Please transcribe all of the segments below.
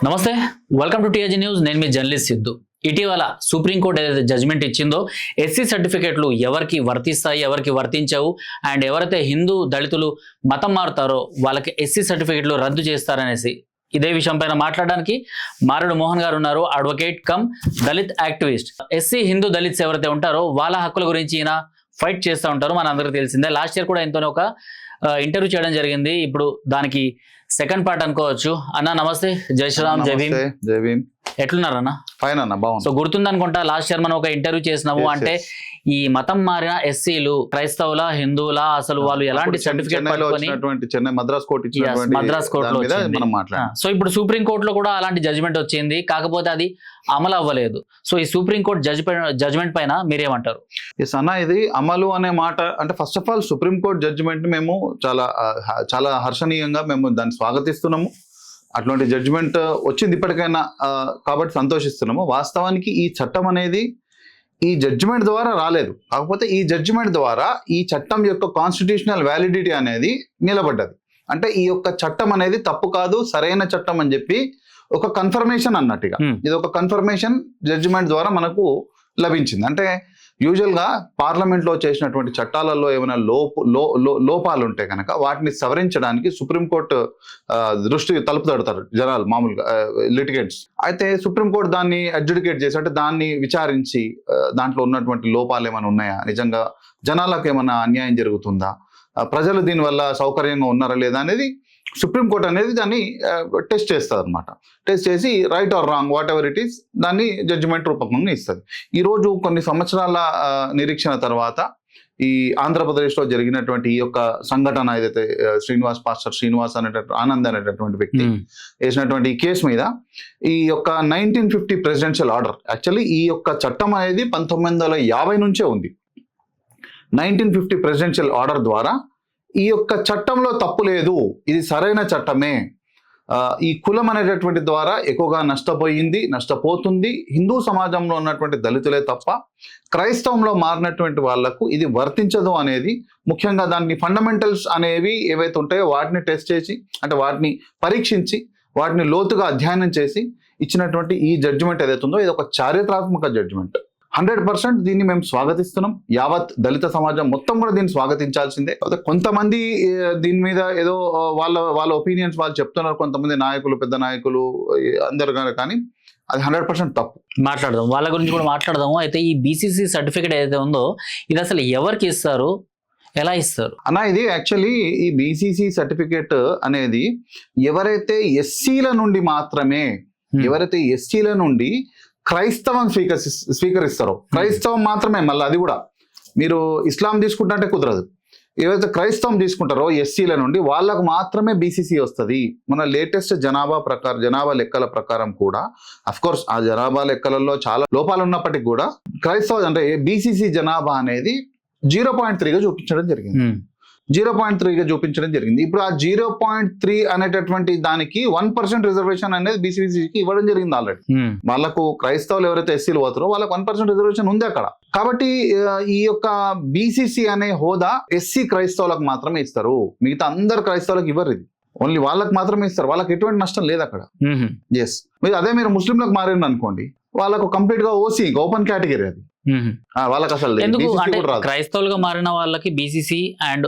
నమస్తే, welcome to TRG news. నేను మీ journalist Siddhu. ఇటీవల సుప్రీంకోర్టు ఏదైతే జడ్జిమెంట్ ఇచ్చిందో ఎస్సీ సర్టిఫికెట్లు ఎవరికి వర్తిస్తాయి, ఎవరికి వర్తించవు, అండ్ ఎవరైతే హిందూ దళితులు మతం మారుతారో వాళ్ళకి ఎస్సీ సర్టిఫికెట్లు రద్దు చేస్తారనేసి ఇదే విషయం పైన మాట్లాడడానికి మారెడు మోహన్ గారు ఉన్నారు. Advocate come Dalit activist. SC Hindu Dalits ఎవరైతే ఉంటారో వాళ్ళ హక్కుల గురించి ఈయన ఫైట్ చేస్తూ ఉంటారు. మన అందరికీ తెలిసిందే. లాస్ట్ ఇయర్ కూడా ఎంతోనే ఒక ఇంటర్వ్యూ చేయడం జరిగింది. ఇప్పుడు దానికి సెకండ్ పార్ట్ అనుకోవచ్చు. అన్న నమస్తే, జై శ్రీరామ్, జై భీమ్. జై భీమ్. ఎట్లున్నారు అన్న? ఫైన్ అన్న, బాగుంది. సో గుర్తుందనుకుంటా లాస్ట్ ఇయర్ మనం ఒక ఇంటర్వ్యూ చేసినాము. అంటే ఈ మతం మారిన ఎస్సీలు క్రైస్తవుల, హిందువుల, అసలు వాళ్ళు ఎలాంటి సర్టిఫికేట్ పట్టుకొని చెన్నై మద్రాస్ కోర్టులో మనం మాట్లాడాం. సో ఇప్పుడు సుప్రీం కోర్టులో కూడా అలాంటి జడ్జిమెంట్ వచ్చింది, కాకపోతే అది అమలు అవ్వలేదు. సో ఈ సుప్రీం కోర్టు జడ్జిమెంట్ పైన మీరేమంటారు? ఎస్ అన్న, ఇది అమలు అనే మాట అంటే first of all supreme court judgement మేము చాలా హర్షణీయంగా మేము దాన్ని స్వాగతిస్తున్నాము. అటువంటి జడ్జిమెంట్ వచ్చింది ఇప్పటికైనా, కాబట్టి సంతోషిస్తున్నాము. వాస్తవానికి ఈ చట్టం అనేది ఈ జడ్జిమెంట్ ద్వారా రాలేదు, కాకపోతే ఈ జడ్జిమెంట్ ద్వారా ఈ చట్టం యొక్క కాన్స్టిట్యూషనల్ వ్యాలిడిటీ అనేది నిలబడ్డది. అంటే ఈ యొక్క చట్టం అనేది తప్పు కాదు, సరైన చట్టం అని చెప్పి ఒక కన్ఫర్మేషన్ అన్నట్టుగా ఇది ఒక కన్ఫర్మేషన్ జడ్జిమెంట్ ద్వారా మనకు లభించింది. అంటే యూజువల్గా పార్లమెంట్లో చేసినటువంటి చట్టాలలో ఏమైనా లోపాలు ఉంటే కనుక వాటిని సవరించడానికి సుప్రీంకోర్టు దృష్టి తలుపు తడతారు జనాలు, మామూలుగా లిటిగేట్స్. అయితే సుప్రీంకోర్టు దాన్ని అడ్జుడికేట్ చేసి, అంటే దాన్ని విచారించి దాంట్లో ఉన్నటువంటి లోపాలు ఏమైనా ఉన్నాయా, నిజంగా జనాలకు ఏమైనా అన్యాయం జరుగుతుందా, ప్రజలు దీనివల్ల సౌకర్యంగా ఉన్నారా లేదా అనేది సుప్రీంకోర్టు అనేది దాన్ని టెస్ట్ చేస్తుంది అనమాట. టెస్ట్ చేసి right are wrong what ever it is దాన్ని జడ్జిమెంట్ రూపకంగా ఇస్తుంది. ఈరోజు కొన్ని సంవత్సరాల నిరీక్షణ తర్వాత ఈ ఆంధ్రప్రదేశ్లో జరిగినటువంటి ఈ యొక్క సంఘటన ఏదైతే పాస్టర్ శ్రీనివాస్ ఆనంద్ అనేటటువంటి వ్యక్తి వేసినటువంటి ఈ కేసు మీద ఈ యొక్క 1950 ప్రెసిడెన్షియల్ ఆర్డర్, యాక్చువల్లీ ఈ యొక్క చట్టం అనేది 1950 నుంచే ఉంది. 1950 ప్రెసిడెన్షియల్ ఆర్డర్ ద్వారా ఈ యొక్క చట్టంలో తప్పు లేదు, ఇది సరైన చట్టమే, ఈ కులం అనేటటువంటి ద్వారా ఎక్కువగా నష్టపోతుంది హిందూ సమాజంలో ఉన్నటువంటి దళితులే తప్ప క్రైస్తవంలో మారినటువంటి వాళ్లకు ఇది వర్తించదు అనేది, ముఖ్యంగా దాన్ని ఫండమెంటల్స్ అనేవి ఏవైతే ఉంటాయో వాటిని టెస్ట్ చేసి, అంటే వాటిని పరీక్షించి వాటిని లోతుగా అధ్యయనం చేసి ఇచ్చినటువంటి ఈ జడ్జిమెంట్ ఏదైతే ఉందో ఇది ఒక చారిత్రాత్మక జడ్జిమెంట్. 100% దీన్ని మేము స్వాగతిస్తున్నాం. యావత్ దళిత సమాజం మొత్తం కూడా దీన్ని స్వాగతించాల్సిందే. కొంతమంది దీని మీద ఏదో వాళ్ళ ఒపీనియన్స్ వాళ్ళు చెప్తున్నారు, కొంతమంది నాయకులు, పెద్ద నాయకులు అందరు, కానీ అది 100% తప్పు. మాట్లాడదాం, వాళ్ళ గురించి కూడా మాట్లాడదాము. అయితే ఈ బీసీసీ సర్టిఫికేట్ ఏదైతే ఉందో ఇది అసలు ఎవరికి ఇస్తారు, ఎలా ఇస్తారు అన్న? ఇది యాక్చువల్లీ ఈ బీసీసీ సర్టిఫికేట్ అనేది ఎవరైతే ఎస్సీల నుండి మాత్రమే, ఎవరైతే ఎస్సీల నుండి క్రైస్తవం స్వీకరిస్తారో, క్రైస్తవం మాత్రమే, మళ్ళీ అది కూడా మీరు ఇస్లాం తీసుకుంటే కుదరదు. ఏవైతే క్రైస్తవం తీసుకుంటారో ఎస్సీల నుండి వాళ్ళకు మాత్రమే బీసీసీ వస్తుంది. మన లేటెస్ట్ జనాభా లెక్కల ప్రకారం కూడా, అఫ్ కోర్స్ ఆ జనాభా లెక్కలలో చాలా లోపాలు ఉన్నప్పటికీ కూడా క్రైస్తవ అంటే బీసీసీ జనాభా అనేది 0.3గా చూపించడం జరిగింది. 0.3గా చూపించడం జరిగింది. ఇప్పుడు ఆ 0.3 అనేటటువంటి దానికి 1% రిజర్వేషన్ అనేది బీసీసీకి ఇవ్వడం జరిగింది ఆల్రెడీ. వాళ్ళకు క్రైస్తవులు ఎవరైతే ఎస్సీలు పోతారో వాళ్ళకు 1% రిజర్వేషన్ ఉంది అక్కడ. కాబట్టి ఈ యొక్క బీసీసీ అనే హోదా ఎస్సీ క్రైస్తవులకు మాత్రమే ఇస్తారు, మిగతా అందరు క్రైస్తవులకు ఇవ్వరు. ఇది ఓన్లీ వాళ్ళకి మాత్రమే ఇస్తారు, వాళ్ళకి ఎటువంటి నష్టం లేదు అక్కడ. ఎస్, అదే మీరు ముస్లింలకు మారింది అనుకోండి, వాళ్ళకు కంప్లీట్ గా ఓసీ, ఓపెన్ కేటగిరీ అది. వాళ్ళకి అసలు ఎందుకు అంటే క్రైస్తవులుగా మారిన వాళ్ళకి బీసీసీ అండ్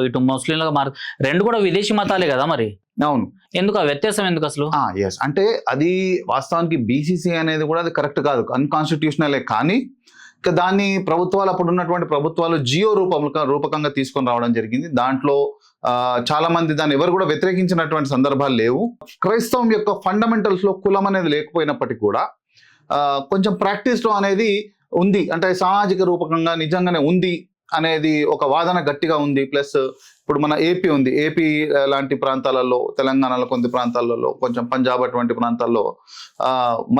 ఇటు ముస్లింలుగా రెండు కూడా విదేశీ మతాలే కదా, మరి అవును, ఎందుకు ఆ వ్యత్యాసం ఎందుకు అసలు? ఎస్, అంటే అది వాస్తవానికి బీసీసీ అనేది కూడా అది కరెక్ట్ కాదు, అన్కాన్స్టిట్యూషనలే. కానీ దాన్ని ప్రభుత్వాలు, అప్పుడు ఉన్నటువంటి ప్రభుత్వాలు జియో రూపకంగా తీసుకొని రావడం జరిగింది. దాంట్లో చాలా మంది దాన్ని ఎవరు కూడా వ్యతిరేకించినటువంటి సందర్భాలు లేవు. క్రైస్తవం యొక్క ఫండమెంటల్స్ లో కులం అనేది లేకపోయినప్పటికీ కూడా కొంచెం ప్రాక్టీస్ లో అనేది ఉంది, అంటే సామాజిక రూపకంగా నిజంగానే ఉంది అనేది ఒక వాదన గట్టిగా ఉంది. ప్లస్ ఇప్పుడు మన ఏపీ ఉంది, ఏపీ లాంటి ప్రాంతాలలో, తెలంగాణలో కొన్ని ప్రాంతాలలో, కొంచెం పంజాబ్ అటువంటి ప్రాంతాల్లో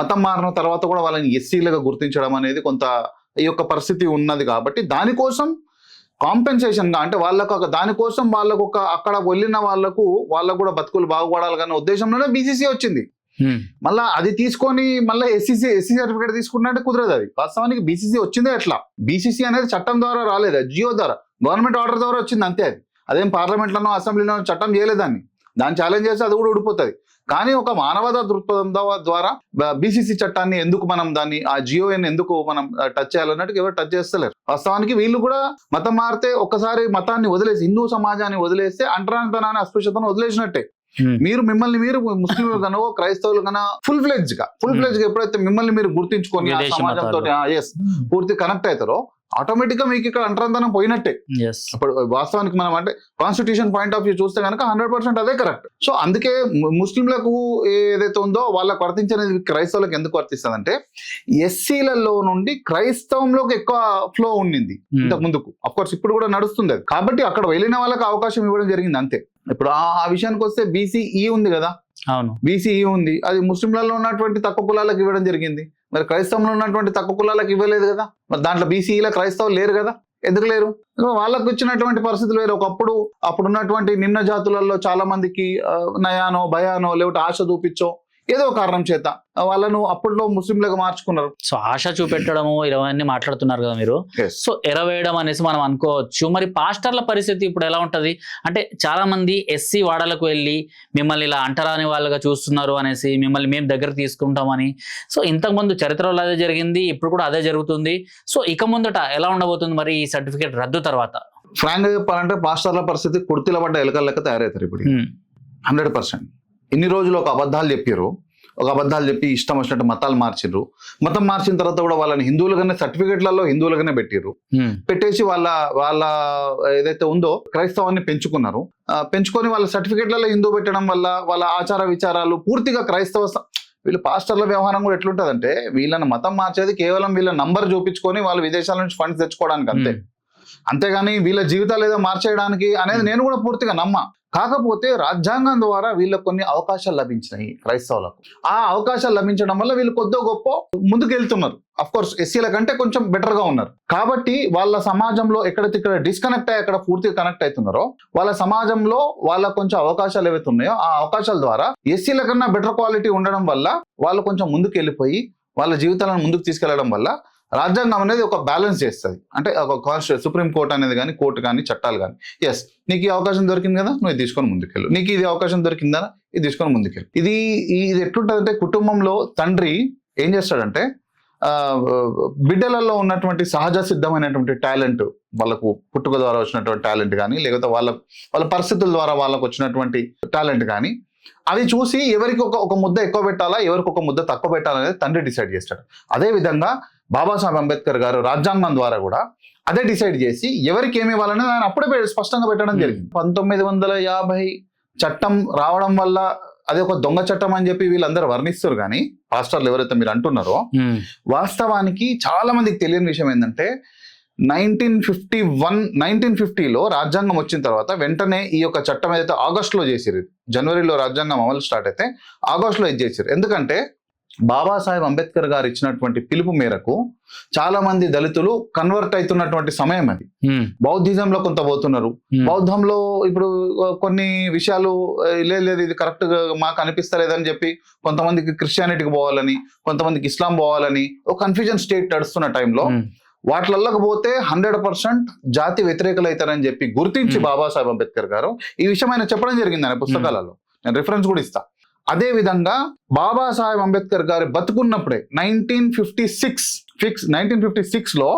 మతం మారిన తర్వాత కూడా వాళ్ళని ఎస్సీలుగా గుర్తించడం అనేది కొంత ఈ యొక్క పరిస్థితి ఉన్నది. కాబట్టి దానికోసం కాంపెన్సేషన్గా, అంటే వాళ్ళకు దానికోసం వాళ్ళకు ఒక అక్కడ వెళ్ళిన వాళ్ళకు కూడా బతుకులు బాగుపడాలి కానీ ఉద్దేశంలోనే బీసీసీ వచ్చింది. మళ్ళా అది తీసుకొని మళ్ళీ ఎస్సీ సర్టిఫికేట్ తీసుకున్నట్టు కుదరదు. అది వాస్తవానికి బీసీసీ వచ్చిందే ఎట్లా, బీసీసీ అనేది చట్టం ద్వారా రాలేదు, జియో ద్వారా, గవర్నమెంట్ ఆర్డర్ ద్వారా వచ్చింది అంతే. అదేం పార్లమెంట్లోనో అసెంబ్లీలోనో చట్టం చేయలేదాన్ని, దాన్ని ఛాలెంజ్ చేస్తే అది కూడా ఊడిపోతుంది. కానీ ఒక మానవతా దృక్పథం ద్వారా బీసీసీ చట్టాన్ని ఎందుకు మనం దాన్ని ఆ జియోని ఎందుకు మనం టచ్ చేయాలన్నట్టు ఎవరు టచ్ చేస్తలేరు. వాస్తవానికి వీళ్ళు కూడా మతం మారితే ఒక్కసారి మతాన్ని వదిలేసి హిందూ సమాజాన్ని వదిలేస్తే అంటరానితనాన్ని అస్పృశ్యతను వదిలేసినట్టే. మీరు ముస్లింలు కనో క్రైస్తవులు కన్నా ఫుల్ ఫ్లెడ్జ్ గా ఎప్పుడైతే మిమ్మల్ని మీరు గుర్తించుకొని ఆ సమాజంతో పూర్తి కనెక్ట్ అవుతారో ఆటోమేటిక్ గా మీకు ఇక్కడ అంటరాంతనం పోయినట్టే. ఇప్పుడు వాస్తవానికి మనం అంటే కాన్స్టిట్యూషన్ పాయింట్ ఆఫ్ వ్యూ చూస్తే కనుక 100% అదే కరెక్ట్. సో అందుకే ముస్లింలకు ఏదైతే ఉందో వాళ్ళకు వర్తించేది క్రైస్తవులకు ఎందుకు వర్తిస్తుంది అంటే ఎస్సీలలో నుండి క్రైస్తవంలోకి ఎక్కువ ఫ్లో ఉండింది ఇంతకు ముందుకు. అఫ్ కోర్స్ ఇప్పుడు కూడా నడుస్తుంది అది, కాబట్టి అక్కడ వెళ్ళిన వాళ్ళకి అవకాశం ఇవ్వడం జరిగింది అంతే. ఇప్పుడు ఆ విషయానికి వస్తే బీసీఈ ఉంది కదా, అవును బీసీఈ ఉంది, అది ముస్లింలలో ఉన్నటువంటి తక్కువ కులాలకు ఇవ్వడం జరిగింది. మరి క్రైస్తవంలో ఉన్నటువంటి తక్కువ కులాలకు ఇవ్వలేదు కదా, మరి దాంట్లో బీసీఈలో క్రైస్తవులు లేరు కదా, ఎందుకు లేరు? వాళ్ళకు వచ్చినటువంటి పరిస్థితులు వేరు. అప్పుడున్నటువంటి నిమ్న జాతులలో చాలా మందికి నయానో భయానో లేకపోతే ఆశ చూపించో ఏదో కారణం చేత వాళ్ళను అప్పట్లో ముస్లింలుగా మార్చుకున్నారు. సో ఆశ చూపెట్టడము ఇవన్నీ మాట్లాడుతున్నారు కదా మీరు. సో ఎరవేయడం అనేసి మనం అనుకోవచ్చు. మరి పాస్టర్ల పరిస్థితి ఇప్పుడు ఎలా ఉంటది అంటే చాలా మంది ఎస్సీ వాడలకు వెళ్ళి మిమ్మల్ని ఇలా అంటరాని వాళ్ళగా చూస్తున్నారు అనేసి, మిమ్మల్ని మేము దగ్గర తీసుకుంటామని. సో ఇంతకు ముందు చరిత్రలో అదే జరిగింది, ఇప్పుడు కూడా అదే జరుగుతుంది. సో ఇక ముందట ఎలా ఉండబోతుంది మరి ఈ సర్టిఫికేట్ రద్దు తర్వాత? ఫ్రాంక్ గా చెప్పాలంటే పాస్టర్ల పరిస్థితి కుర్తిల పడ్డ ఎలకల లెక్క తయారవుతారు ఇప్పుడు 100%. ఇన్ని రోజులు ఒక అబద్ధాలు చెప్పి ఇష్టం వచ్చినట్టు మతాలు మార్చిర్రు. మతం మార్చిన తర్వాత కూడా వాళ్ళని హిందువులుగానే సర్టిఫికెట్లలో హిందువులుగానే పెట్టిర్రు. పెట్టేసి వాళ్ళ ఏదైతే ఉందో క్రైస్తవాన్ని పెంచుకొని వాళ్ళ సర్టిఫికెట్లలో హిందూ పెట్టడం వల్ల వాళ్ళ ఆచార విచారాలు పూర్తిగా క్రైస్తవ. వీళ్ళు పాస్టర్ల వ్యవహారం కూడా ఎట్లుంటదంటే వీళ్ళని మతం మార్చేది కేవలం వీళ్ళ నంబర్ చూపించుకొని వాళ్ళు విదేశాల నుంచి ఫండ్స్ తెచ్చుకోవడానికి అంతేగాని వీళ్ళ జీవితాలు ఏదో మార్చేయడానికి అనేది నేను కూడా పూర్తిగా నమ్మా. కాకపోతే రాజ్యాంగం ద్వారా వీళ్ళకి కొన్ని అవకాశాలు లభించినాయి క్రైస్తవులకు. ఆ అవకాశాలు లభించడం వల్ల వీళ్ళు కొద్దిగా గొప్ప ముందుకు వెళ్తున్నారు. అఫ్ కోర్స్ ఎస్సీల కంటే కొంచెం బెటర్ గా ఉన్నారు. కాబట్టి వాళ్ళ సమాజంలో ఎక్కడైతే ఇక్కడ డిస్కనెక్ట్ అయ్యి అక్కడ పూర్తిగా కనెక్ట్ అవుతున్నారో వాళ్ళ సమాజంలో వాళ్ళ కొంచెం అవకాశాలు ఏవైతే ఉన్నాయో ఆ అవకాశాల ద్వారా ఎస్సీల కన్నా బెటర్ క్వాలిటీ ఉండడం వల్ల వాళ్ళు కొంచెం ముందుకు వెళ్ళిపోయి వాళ్ళ జీవితాలను ముందుకు తీసుకెళ్లడం వల్ల రాజ్యాంగం అనేది ఒక బ్యాలెన్స్ చేస్తుంది. అంటే ఒక సుప్రీం కోర్ట్ అనేది కానీ కోర్టు కానీ చట్టాలు కానీ ఎస్ నీకు ఈ అవకాశం దొరికింది కదా నువ్వు ఇది తీసుకొని ముందుకెళ్ళు, నీకు ఇది అవకాశం దొరికిందా ఇది తీసుకొని ముందుకెళ్ళు. ఇది ఎట్లుంటుందంటే కుటుంబంలో తండ్రి ఏం చేస్తాడంటే బిడ్డలలో ఉన్నటువంటి సహజ సిద్ధమైనటువంటి టాలెంట్, వాళ్ళకు పుట్టుక ద్వారా వచ్చినటువంటి టాలెంట్ కానీ లేకపోతే వాళ్ళ పరిస్థితుల ద్వారా వాళ్ళకు వచ్చినటువంటి టాలెంట్ కానీ అవి చూసి ఎవరికి ఒక ముద్ద ఎక్కువ పెట్టాలా ఎవరికి ఒక ముద్ద తక్కువ పెట్టాలనేది తండ్రి డిసైడ్ చేస్తాడు. అదే విధంగా బాబాసాహెబ్ అంబేద్కర్ గారు రాజ్యాంగం ద్వారా కూడా అదే డిసైడ్ చేసి ఎవరికి ఏమి ఇవ్వాలనేది ఆయన అప్పుడే స్పష్టంగా పెట్టడం జరిగింది. 1950 చట్టం రావడం వల్ల అది ఒక దొంగ చట్టం అని చెప్పి వీళ్ళందరూ వర్ణిస్తారు. కానీ పాస్టర్లు ఎవరైతే మీరు అంటున్నారో వాస్తవానికి చాలా మందికి తెలియని విషయం ఏంటంటే 1950లో రాజ్యాంగం వచ్చిన తర్వాత వెంటనే ఈ యొక్క చట్టం ఏదైతే ఆగస్టులో చేసిరు, జనవరిలో రాజ్యాంగం అమలు స్టార్ట్ అయితే ఆగస్టులో ఇది చేసిరు. ఎందుకంటే బాబాసాహెబ్ అంబేద్కర్ గారు ఇచ్చినటువంటి పిలుపు మేరకు చాలా మంది దళితులు కన్వర్ట్ అవుతున్నటువంటి సమయం అది. బౌద్ధిజంలో కొంత పోతున్నారు. బౌద్ధంలో ఇప్పుడు కొన్ని విషయాలు లేదు ఇది కరెక్ట్ గా మాకు అనిపిస్తలేదని చెప్పి కొంతమందికి క్రిస్టియానిటీకి పోవాలని కొంతమందికి ఇస్లాం పోవాలని ఒక కన్ఫ్యూజన్ స్టేట్ నడుస్తున్న టైంలో వాటిల్లోకి పోతే 100% జాతి వ్యతిరేకలు అవుతారని చెప్పి గుర్తించి బాబాసాహెబ్ అంబేద్కర్ గారు ఈ విషయం ఆయన చెప్పడం జరిగింది ఆయన పుస్తకాలలో. నేను రిఫరెన్స్ కూడా ఇస్తా. అదే విధంగా బాబాసాహెబ్ అంబేద్కర్ గారు బతుకున్నప్పుడే 1956లో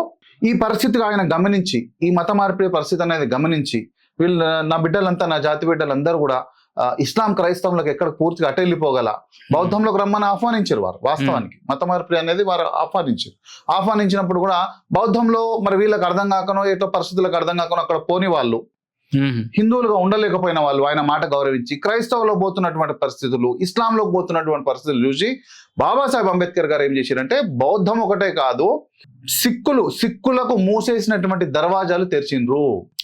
ఈ పరిస్థితిగా ఆయన గమనించి ఈ మత మార్పిడి పరిస్థితి అనేది గమనించి వీళ్ళు నా బిడ్డలంతా నా జాతి బిడ్డలందరూ కూడా ఇస్లాం క్రైస్తవంలోకి ఎక్కడ పూర్తిగా అటెళ్ళిపోగల బౌద్ధంలోకి రమ్మని ఆహ్వానించారు వారు. వాస్తవానికి మత మార్పిడి అనేది వారు ఆహ్వానించినప్పుడు కూడా బౌద్ధంలో మరి వీళ్ళకి అర్థం కాకనో ఏటో పరిస్థితులకు అర్థం కాకనో అక్కడ పోని వాళ్ళు హిందువులుగా ఉండలేకపోయిన వాళ్ళు ఆయన మాట గౌరవించి క్రైస్తవులో పోతున్నటువంటి పరిస్థితులు ఇస్లాంలో పోతున్నటువంటి పరిస్థితులు చూసి బాబాసాహెబ్ అంబేద్కర్ గారు ఏం చేశారంటే బౌద్ధం ఒకటే కాదు సిక్కులకు మూసేసినటువంటి దర్వాజాలు తెరిచిండ్రు.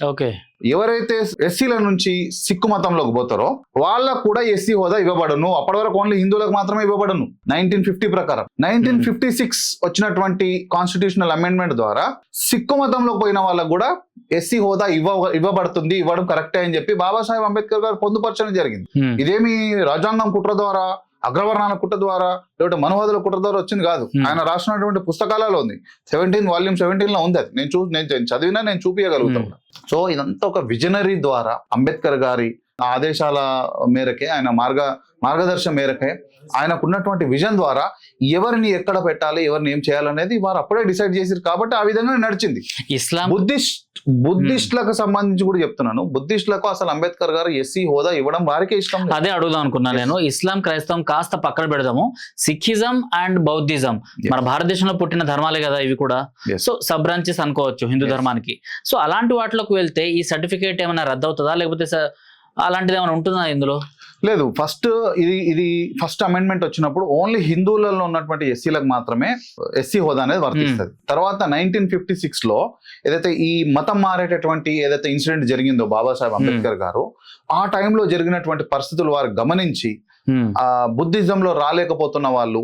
ఓకే, ఎవరైతే ఎస్సీల నుంచి సిక్కు మతంలోకి పోతారో వాళ్ళకు కూడా ఎస్సీ హోదా ఇవ్వబడను. అప్పటి వరకు ఓన్లీ హిందువులకు మాత్రమే ఇవ్వబడను. 1950 ప్రకారం 1956 వచ్చినటువంటి కాన్స్టిట్యూషనల్ అమెండ్మెంట్ ద్వారా సిక్కు మతంలోకి పోయిన వాళ్ళకు కూడా ఎస్సీ హోదా ఇవ్వబడుతుంది, ఇవ్వడం కరెక్టే అని చెప్పి బాబాసాహెబ్ అంబేద్కర్ గారు పొందుపరచడం జరిగింది. ఇదేమి రాజ్యాంగం కుట్ర ద్వారా అగ్రవర్ణాల కుట్ర ద్వారా లేకపోతే మనోహదుల కుట్ర ద్వారా వచ్చింది కాదు. ఆయన రాసినటువంటి పుస్తకాలలో ఉంది. 17 ఉంది. అది నేను చదివినా నేను చూపించగలుగుతాను. సో ఇదంతా ఒక విజనరీ ద్వారా అంబేద్కర్ గారి ఆదేశాల మేరకే, ఆయన మార్గదర్శనం మేరకే, ఆయనకున్నటువంటి విజన్ ద్వారా ఎవరిని ఎక్కడ పెట్టాలి, ఎవరిని ఏం చేయాలనేది వారు అప్పుడే డిసైడ్ చేశారు. కాబట్టి ఆ విధంగా నడిచింది. ఇస్లాం బుద్ధిస్టులకు సంబంధించి కూడా చెప్తున్నాను, బుద్ధిస్టులకు అసలు అంబేద్కర్ గారు ఎస్సీ హోదా ఇవ్వడం వారికే ఇష్టం లేదు. అదే అడుగుదాం అనుకున్నాను నేను. ఇస్లాం క్రైస్తవం కాస్త పక్కన పెడదాము, సిక్కిజం అండ్ బౌద్ధిజం మన భారతదేశంలో పుట్టిన ధర్మాలే కదా ఇవి కూడా. Yes. సో సబ్ బ్రాంచెస్ అనుకోవచ్చు హిందూ ధర్మానికి. సో అలాంటి వాటిలోకి వెళ్తే ఈ సర్టిఫికేట్ ఏమైనా రద్దు అవుతుందా, లేకపోతే అలాంటిది ఏమైనా ఉంటుందా ఇందులో? లేదు, ఇది ఫస్ట్ అమెండ్మెంట్ వచ్చినప్పుడు ఓన్లీ హిందువులలో ఉన్నటువంటి ఎస్సీలకు మాత్రమే ఎస్సీ హోదా అనేది వర్తిస్తుంది. తర్వాత 1956 లో ఏదైతే ఈ మతం మారేటటువంటి ఏదైతే ఇన్సిడెంట్ జరిగిందో బాబాసాహెబ్ అంబేద్కర్ గారు ఆ టైంలో జరిగినటువంటి పరిస్థితులు వారు గమనించి బుద్ధిజంలో రాలేకపోతున్న వాళ్ళు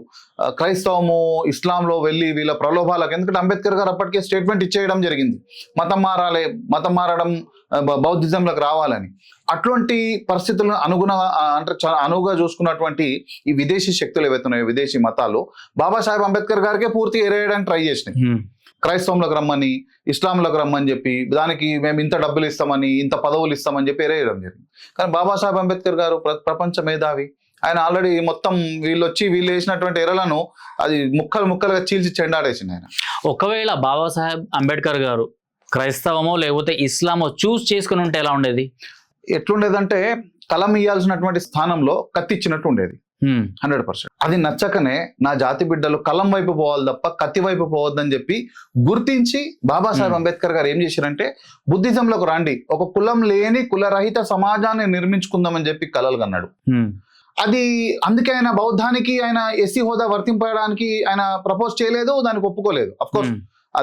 క్రైస్తవము ఇస్లాంలో వెళ్ళి వీళ్ళ ప్రలోభాలకు, ఎందుకంటే అంబేద్కర్ గారు అప్పటికే స్టేట్మెంట్ ఇచ్చేయడం జరిగింది, మతం మారడం బౌద్ధిజంలోకి రావాలని. అటువంటి పరిస్థితులను అనువుగా చూసుకున్నటువంటి ఈ విదేశీ శక్తులు ఏవైతే ఉన్నాయో, విదేశీ మతాలు బాబాసాహెబ్ అంబేద్కర్ గారికే పూర్తి ఎరేయడానికి ట్రై చేసినాయి. క్రైస్తవంలోకి రమ్మని, ఇస్లాంలోకి రమ్మని చెప్పి, దానికి మేము ఇంత డబ్బులు ఇస్తామని, ఇంత పదవులు ఇస్తామని చెప్పి ఎరేయడం జరిగింది. కానీ బాబాసాహెబ్ అంబేద్కర్ గారు ప్రపంచ మేధావి, ఆయన ఆల్రెడీ మొత్తం వీళ్ళు వేసినటువంటి ఎరలను అది ముక్కలుగా చీల్చి చెండాడేసింది ఆయన. ఒకవేళ బాబాసాహెబ్ అంబేద్కర్ గారు క్రైస్తవమో లేకపోతే ఇస్లామో చూస్ చేసుకుని ఉంటే ఎలా ఉండేది? ఎట్లుండేదంటే కలం ఇయ్యాల్సినటువంటి స్థానంలో కత్తి ఇచ్చినట్టు ఉండేది 100%. అది నచ్చకనే నా జాతి బిడ్డలు కలం వైపు పోవాలి తప్ప కత్తి వైపు పోవద్దని చెప్పి గుర్తించి బాబాసాహెబ్ అంబేద్కర్ గారు ఏం చేశారంటే, బుద్ధిజంలోకి రండి, ఒక కులం లేని కులరహిత సమాజాన్ని నిర్మించుకుందామని చెప్పి కలలు కన్నాడు. అది అందుకే ఆయన బౌద్ధానికి ఆయన ఎస్సీ హోదా వర్తింపడానికి ఆయన ప్రపోజ్ చేయలేదు, దానికి ఒప్పుకోలేదు. అఫ్కోర్స్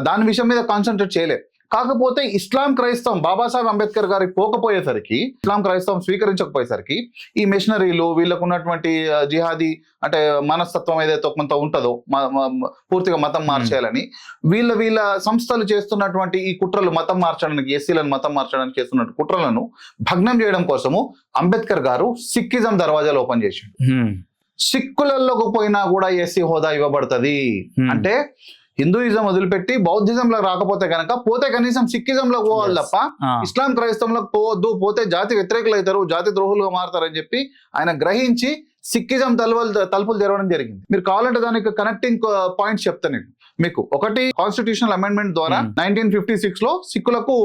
దాని విషయం మీద కాన్సన్ట్రేట్ చేయలేదు. కాకపోతే ఇస్లాం క్రైస్తవం బాబాసాహెబ్ అంబేద్కర్ గారికి పోకపోయేసరికి, ఇస్లాం క్రైస్తవం స్వీకరించకపోయేసరికి ఈ మిషనరీలు వీళ్ళకు ఉన్నటువంటి జిహాదీ అంటే మనస్తత్వం ఏదైతే కొంత ఉంటుందో పూర్తిగా మతం మార్చేయాలని వీళ్ళ సంస్థలు చేస్తున్నటువంటి ఈ కుట్రలు, మతం మార్చడానికి, ఎస్సీలను మతం మార్చడానికి చేస్తున్న కుట్రలను భగ్నం చేయడం కోసము అంబేద్కర్ గారు సిక్కిజం దర్వాజాలు ఓపెన్ చేసిండు. సిక్కులలోకి పోయినా కూడా ఎస్సీ హోదా ఇవ్వబడుతుంది అంటే, హిందూయిజం వదిలిపెట్టి బౌద్ధిజంలో రాకపోతే కనుక పోతే కనీసం సిక్కిజంలో పోవాలి తప్ప ఇస్లాం క్రైస్తవంలోకి పోవద్దు, పోతే జాతి వ్యతిరేకులు అవుతారు, జాతి ద్రోహులుగా మారుతారని చెప్పి ఆయన గ్రహించి సిక్కిజం తలుపులు తెరవడం జరిగింది. మీరు కావాలంటే దానికి కనెక్టింగ్ పాయింట్స్ చెప్తాను మీకు. ఒకటి, కాన్స్టిట్యూషనల్ అమెండ్మెంట్ ద్వారా 1956 లో సిక్కులకు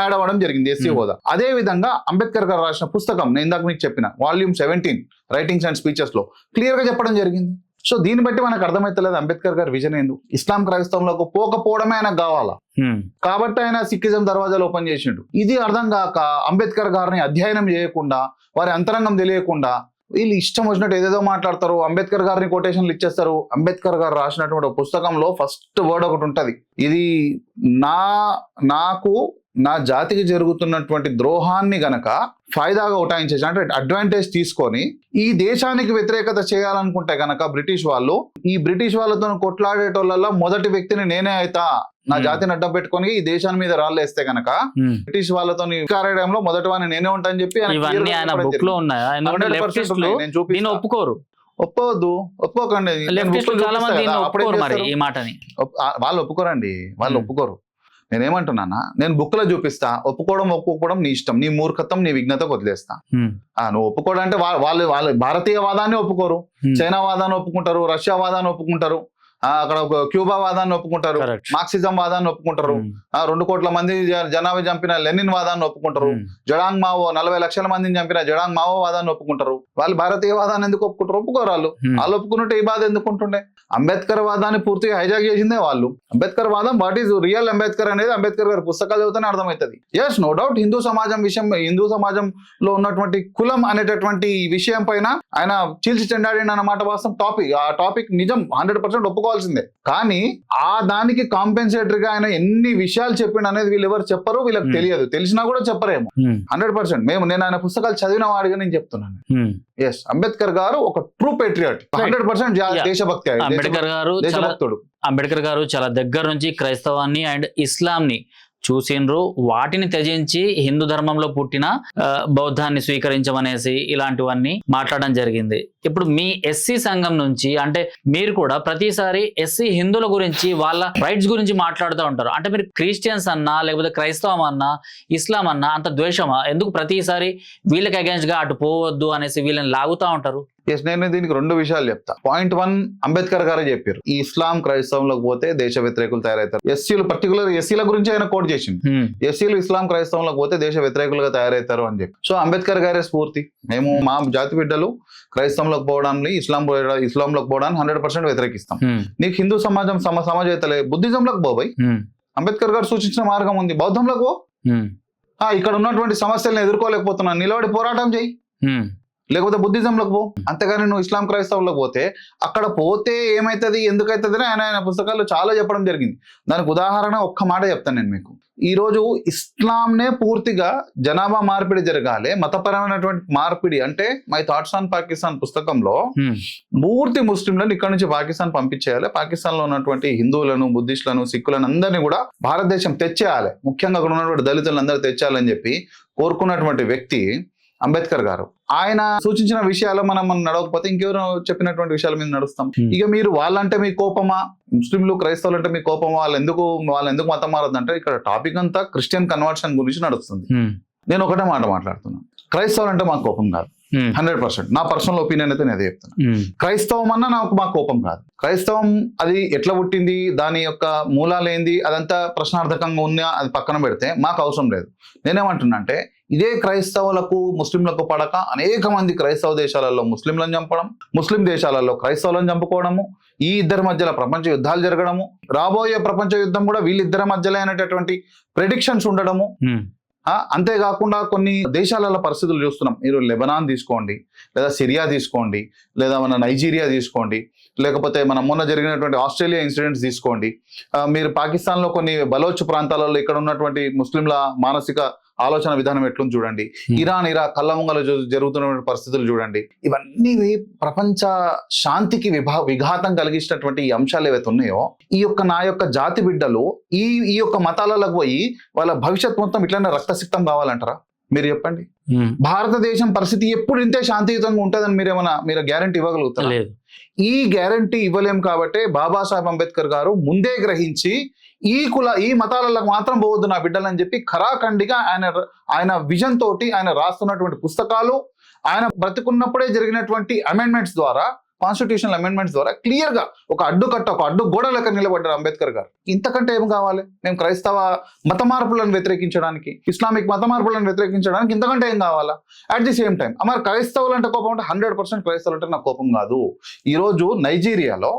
యాడ్ అవ్వడం జరిగింది ఎస్సీ హోదా. అదే విధంగా అంబేద్కర్ గారు రాసిన పుస్తకం, నేను ఇందాక మీకు చెప్పిన వాల్యూమ్ 17 రైటింగ్స్ అండ్ స్పీచెస్ లో క్లియర్ గా చెప్పడం జరిగింది. సో దీన్ని బట్టి మనకు అర్థమైతలేదు అంబేద్కర్ గారి విజన్ ఏందు. ఇస్లాం క్రైస్తవంలోకి పోకపోవడమే ఆయనకు కావాలా, కాబట్టి ఆయన సిక్కిజం దర్వాజాలు ఓపెన్ చేసిండు. ఇది అర్థం కాక అంబేద్కర్ గారిని అధ్యయనం చేయకుండా, వారి అంతరంగం తెలియకుండా వీళ్ళు ఇష్టం వచ్చినట్టు ఏదేదో మాట్లాడతారు, అంబేద్కర్ గారిని కొటేషన్లు ఇచ్చేస్తారు. అంబేద్కర్ గారు రాసినటువంటి పుస్తకంలో ఫస్ట్ వర్డ్ ఒకటి ఉంటది, ఇది నాకు నా జాతికి జరుగుతున్నటువంటి ద్రోహాన్ని గనక ఫాయిదాగా ఉటాయించేసి, అంటే అడ్వాంటేజ్ తీసుకొని ఈ దేశానికి వ్యతిరేకత చేయాలనుకుంటే గనక బ్రిటిష్ వాళ్ళతో కొట్లాడేటోళ్ళ మొదటి వ్యక్తిని నేనే అయితా, నా జాతిని అడ్డం పెట్టుకొని ఈ దేశాన్ని మీద రాళ్ళేస్తే గనక బ్రిటిష్ వాళ్ళతో కార్యడంలో మొదటి వాడిని నేనే ఉంటా అని చెప్పి ఒప్పుకోకండి. వాళ్ళు ఒప్పుకోరండి, వాళ్ళు ఒప్పుకోరు. నేనేమంటున్నానా, నేను బుక్ లో చూపిస్తా, ఒప్పుకోవడం నీ ఇష్టం, నీ మూర్ఖత్వం, నీ విఘ్నతకు వదిలేస్తా. నువ్వు ఒప్పుకోవడం అంటే వాళ్ళు భారతీయ వాదాన్ని ఒప్పుకోరు, చైనా వాదాన్ని ఒప్పుకుంటారు, రష్యా వాదాన్ని ఒప్పుకుంటారు, అక్కడ క్యూబా వాదాన్ని ఒప్పుకుంటారు, మార్క్సిజం వాదాన్ని ఒప్పుకుంటారు, 2 కోట్ల మంది జనాభా చంపిన లెనిన్ వాదాన్ని ఒప్పుకుంటారు, జడాంగ్ మావో 40 లక్షల మందిని చంపిన జడాంగ్ మావో వాదాన్ని ఒప్పుకుంటారు. వాళ్ళు భారతీయ వాదాన్ని ఎందుకు ఒప్పుకుంటారు? ఒప్పుకోరు. వాళ్ళు ఒప్పుకున్నట్టు ఈ బాధ ఎందుకు ఉంటుండే? అంబేద్కర్ వాదాన్ని పూర్తిగా హైజాక్ చేసిందే వాళ్ళు. అంబేద్కర్ వాదం వాట్ ఈజ్ రియల్ అంబేద్కర్ అనేది అంబేద్కర్ గారి పుస్తకాలు చదివితేనే అర్థమవుతుంది. ఎస్, నో డౌట్ హిందూ సమాజంలో ఉన్నటువంటి కులం అనేటటువంటి విషయం పైన ఆయన చీల్చి చెండాడి అన్నమాట వాస్తవం. ఆ టాపిక్ నిజం, 100% ఒప్పుకోవాల్సిందే. కానీ దానికి కాంపెన్సేటరీగా ఆయన ఎన్ని విషయాలు చెప్పిండు అనేది వీళ్ళు ఎవరు చెప్పరు, వీళ్ళకి తెలియదు. తెలిసినా కూడా చెప్పరేమో. 100% నేను ఆయన పుస్తకాలు చదివిన వాడిగా నేను చెప్తున్నాను. ఎస్, అంబేద్కర్ గారు ఒక ట్రూ పేట్రియాట్, 100% దేశభక్తి. అంబేద్కర్ గారు చాలా దగ్గర నుంచి క్రైస్తవాన్ని అండ్ ఇస్లాంని చూసిండ్రు, వాటిని త్యజించి హిందూ ధర్మంలో పుట్టిన బౌద్ధాన్ని స్వీకరించమనేసి ఇలాంటివన్నీ మాట్లాడడం జరిగింది. ఇప్పుడు మీ ఎస్సీ సంఘం నుంచి అంటే మీరు కూడా ప్రతిసారి ఎస్సీ హిందువుల గురించి వాళ్ళ రైట్స్ గురించి మాట్లాడుతూ ఉంటారు. అంటే మీరు క్రిస్టియన్స్ అన్నా లేకపోతే క్రైస్తవం అన్నా ఇస్లాం అన్నా అంత ద్వేషమా? ఎందుకు ప్రతిసారి వీళ్ళకి అగేన్స్ట్ గా అటు పోవద్దు అనేసి వీళ్ళని లాగుతూ ఉంటారు? నేను దీనికి 2 విషయాలు చెప్తా. పాయింట్ 1, అంబేద్కర్ గారే చెప్పారు, ఈ ఇస్లాం క్రైస్తవంలోకి పోతే దేశ వ్యతిరేకులు తయారవుతారు. ఎస్సీలు పర్టికులర్ ఎస్సీల గురించి ఆయన కోట్ చేసింది, ఎస్సీలు ఇస్లాం క్రైస్తవంలోకి పోతే దేశ వ్యతిరేకులుగా తయారవుతారు అని చెప్పి. సో అంబేద్కర్ గారే స్ఫూర్తి. మేము మా జాతి బిడ్డలు క్రైస్తవంలోకి పోవడానికి ఇస్లాంలోకి పోవడానికి 100% వ్యతిరేకిస్తాం. నీకు హిందూ సమాజం సమాజేతలే బుద్ధిజంలోకి పోయి అంబేద్కర్ గారు సూచించిన మార్గం ఉంది, బౌద్ధంలోకి పో. ఇక్కడ ఉన్నటువంటి సమస్యలను ఎదుర్కోలేకపోతున్నాను, నిలబడి పోరాటం చేయి, లేకపోతే బుద్ధిజంలోకి పో. అంతేగాని నువ్వు ఇస్లాం క్రైస్తవంలోకి పోతే అక్కడ పోతే ఏమైతుంది ఎందుకైతుంది అని ఆయన పుస్తకాలు చాలా చెప్పడం జరిగింది. దానికి ఉదాహరణ ఒక్క మాట చెప్తాను నేను మీకు. ఈ రోజు ఇస్లాంనే పూర్తిగా జనాభా మార్పిడి జరగాలి, మతపరమైనటువంటి మార్పిడి అంటే మై థాట్స్ ఆన్ పాకిస్తాన్ పుస్తకంలో పూర్తి ముస్లింలను ఇక్కడ నుంచి పాకిస్తాన్ పంపించేయాలి, పాకిస్తాన్ లో ఉన్నటువంటి హిందువులను, బుద్ధిస్టులను, సిక్కులను అందరినీ కూడా భారతదేశం తెచ్చేయాలి, ముఖ్యంగా అక్కడ ఉన్నటువంటి దళితులను అందరూ తెచ్చేయాలని చెప్పి కోరుకున్నటువంటి వ్యక్తి అంబేద్కర్ గారు. ఆయన సూచించిన విషయాలు మనం నడవకపోతే ఇంకెవరు చెప్పినటువంటి విషయాల మీద నడుస్తాం. ఇక మీరు వాళ్ళంటే మీ కోపమా, ముస్లింలు క్రైస్తవులు అంటే మీ కోపమా, వాళ్ళు ఎందుకు మతం మారదంటే ఇక్కడ టాపిక్ అంతా క్రిస్టియన్ కన్వర్షన్ గురించి నడుస్తుంది. నేను ఒకటే మాట మాట్లాడుతున్నాను, క్రైస్తవులు అంటే మాకు కోపం కాదు, 100%. నా పర్సనల్ ఒపీనియన్ అయితే నేను అదే చెప్తాను. క్రైస్తవం అన్నా నాకు మా కోపం కాదు. క్రైస్తవం అది ఎట్లా పుట్టింది, దాని యొక్క మూలాలు ఏంది, అదంతా ప్రశ్నార్థకంగా ఉన్నా అది పక్కన పెడితే మాకు అవసరం లేదు. నేనేమంటున్నా అంటే ఇదే క్రైస్తవులకు ముస్లింలకు పడక అనేక మంది క్రైస్తవ దేశాలలో ముస్లింలను చంపడం, ముస్లిం దేశాలలో క్రైస్తవులను చంపుకోవడము, ఈ ఇద్దరి మధ్యలో ప్రపంచ యుద్ధాలు జరగడము, రాబోయే ప్రపంచ యుద్ధం కూడా వీళ్ళిద్దరి మధ్యలో అయినటువంటి ప్రెడిక్షన్స్ ఉండడము. అంతేకాకుండా కొన్ని దేశాలలో పరిస్థితులు చూస్తున్నాం. మీరు లెబనాన్ తీసుకోండి, లేదా సిరియా తీసుకోండి, లేదా మన నైజీరియా తీసుకోండి, లేకపోతే మనం మొన్న జరిగినటువంటి ఆస్ట్రేలియా ఇన్సిడెంట్స్ తీసుకోండి, మీరు పాకిస్తాన్లో కొన్ని బలోచ్ ప్రాంతాలలో ఇక్కడ ఉన్నటువంటి ముస్లింల మానసిక ఆలోచన విధానం ఎట్లుంది చూడండి, ఇరాక్ కళ్ళముంగలో జరుగుతున్నటువంటి పరిస్థితులు చూడండి. ఇవన్నీ ప్రపంచ శాంతికి విఘాతం కలిగించినటువంటి ఈ అంశాలు ఏవైతే ఉన్నాయో, నా యొక్క జాతి బిడ్డలు ఈ యొక్క మతాలకు పోయి వాళ్ళ భవిష్యత్ మొత్తం ఇట్లానే రక్తసిక్తం కావాలంటారా? మీరు చెప్పండి. భారతదేశం పరిస్థితి ఎప్పుడు ఇంతే శాంతియుతంగా ఉంటుందని మీరు గ్యారంటీ ఇవ్వగలుగుతారు? ఈ గ్యారంటీ ఇవ్వలేం. కాబట్టి బాబాసాహెబ్ అంబేద్కర్ గారు ముందే గ్రహించి ఈ మతాలకు మాత్రం పోవద్దు నా బిడ్డలని చెప్పి ఖరాఖండిగా ఆయన విజన్ తోటి ఆయన రాస్తున్నటువంటి పుస్తకాలు, ఆయన బ్రతికున్నప్పుడే జరిగినటువంటి అమెండ్మెంట్స్ ద్వారా, కాన్స్టిట్యూషనల్ అమెండ్మెంట్స్ ద్వారా క్లియర్ గా ఒక అడ్డు గోడ లెక్క నిలబడ్డారు అంబేద్కర్ గారు. ఇంతకంటే ఏం కావాలి? మేము క్రైస్తవ మత మార్పులను వ్యతిరేకించడానికి, ఇస్లామిక్ మత మార్పులను వ్యతిరేకించడానికి ఇంతకంటే ఏం కావాలా? అట్ ది సేమ్ టైం మరి క్రైస్తవులు అంటే కోపం అంటే 100% క్రైస్తవులు అంటే నాకు కోపం కాదు. ఈ రోజు నైజీరియాలో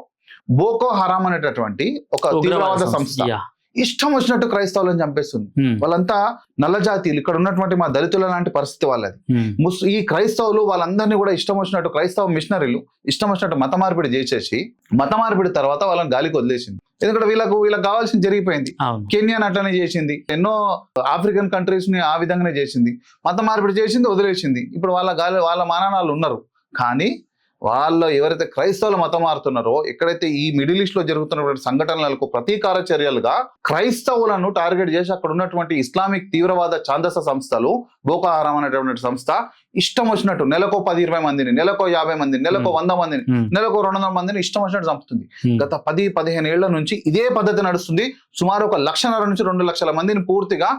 బోకో హరామ్ అనేటటువంటి ఒక తీవ్రవాద సంస్థ ఇష్టం వచ్చినట్టు క్రైస్తవులను చంపేస్తుంది. వాళ్ళంతా నల్ల జాతీయులు, ఇక్కడ ఉన్నటువంటి మా దళితుల లాంటి పరిస్థితి వాళ్ళది. ఈ క్రైస్తవులు వాళ్ళందరినీ కూడా ఇష్టం వచ్చినట్టు, క్రైస్తవ మిషనరీలు ఇష్టం వచ్చినట్టు మత మార్పిడి చేసేసి, మత మార్పిడి తర్వాత వాళ్ళని గాలికి వదిలేసింది. ఎందుకంటే వీళ్ళకు కావాల్సింది జరిగిపోయింది. కెన్యాని అట్లనే చేసింది, ఎన్నో ఆఫ్రికన్ కంట్రీస్ ని ఆ విధంగానే చేసింది, మత మార్పిడి చేసింది, వదిలేసింది. ఇప్పుడు వాళ్ళ మానాలు ఉన్నారు. కానీ వాళ్ళు ఎవరైతే క్రైస్తవులు మతం మారుతున్నారో, ఎక్కడైతే ఈ మిడిల్ ఈస్ట్ లో జరుగుతున్నటువంటి సంఘటనలకు ప్రతీకార చర్యలుగా క్రైస్తవులను టార్గెట్ చేసి అక్కడ ఉన్నటువంటి ఇస్లామిక్ తీవ్రవాద ఛాందస సంస్థలు, బోకో హరామ్ అనేటువంటి సంస్థ ఇష్టం వచ్చినట్టు నెలకు 10-20 మందిని, నెలకు 50 మందిని, నెలకు 100 మందిని, నెలకు 200 మందిని ఇష్టం వచ్చినట్టు చంపుతుంది. గత 10-15 ఏళ్ల నుంచి ఇదే పద్ధతి నడుస్తుంది. సుమారు 1.5 లక్షల నుంచి 2 లక్షల మందిని పూర్తిగా